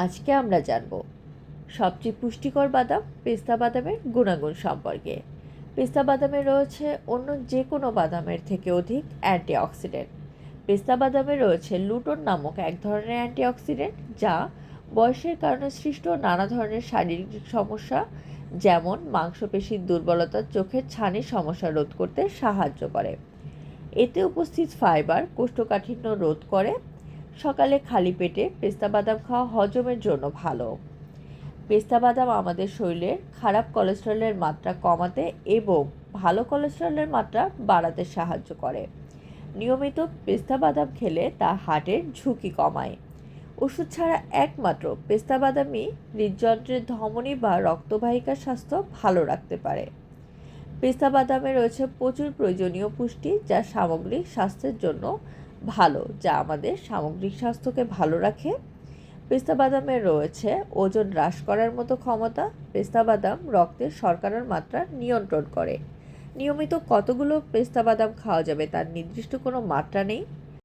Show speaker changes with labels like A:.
A: আজকে আমরা জানব সবচেয়ে পুষ্টিকর বাদাম পেস্তা বাদামের গুণাগুণ সম্পর্কে। পেস্তা বাদামে রয়েছে অন্য যে কোনো বাদামের থেকে অধিক অ্যান্টিঅক্সিডেন্ট। পেস্তা বাদামে রয়েছে লুটোন নামক এক ধরনের অ্যান্টিঅক্সিডেন্ট, যা বয়সের কারণে সৃষ্ট নানা ধরনের শারীরিক সমস্যা যেমন মাংসপেশির দুর্বলতা, চোখের ছানির সমস্যা রোধ করতে সাহায্য করে। এতে উপস্থিত ফাইবার কোষ্ঠকাঠিন্য রোধ করে। সকালে খালি পেটে পেস্তা বাদাম খাওয়া হজমের জন্য ভালো। পেস্তা বাদাম আমাদের শরীরে খারাপ কোলেস্টেরলের মাত্রা কমাতে এবং ভালো কোলেস্টেরলের মাত্রা বাড়াতে সাহায্য করে। নিয়মিত পেস্তা বাদাম খেলে তা হার্টের ঝুঁকি কমায়। ওষুধ ছাড়া একমাত্র পেস্তা বাদামই হৃদযন্ত্রের ধমনী বা রক্তবাহিকার স্বাস্থ্য ভালো রাখতে পারে। পেস্তা বাদামে রয়েছে প্রচুর প্রয়োজনীয় পুষ্টি, যা সামগ্রিক স্বাস্থ্যের জন্য ভালো, যা আমাদের সামগ্রিক স্বাস্থ্যকে ভালো রাখে। পেস্তা বাদামে রয়েছে ওজন হ্রাস করার মতো ক্ষমতা। পেস্তা বাদাম রক্তে শর্করার মাত্রা নিয়ন্ত্রণ করে। নিয়মিত কতগুলো পেস্তা বাদাম খাওয়া যাবে তার নির্দিষ্ট কোনো মাত্রা নেই।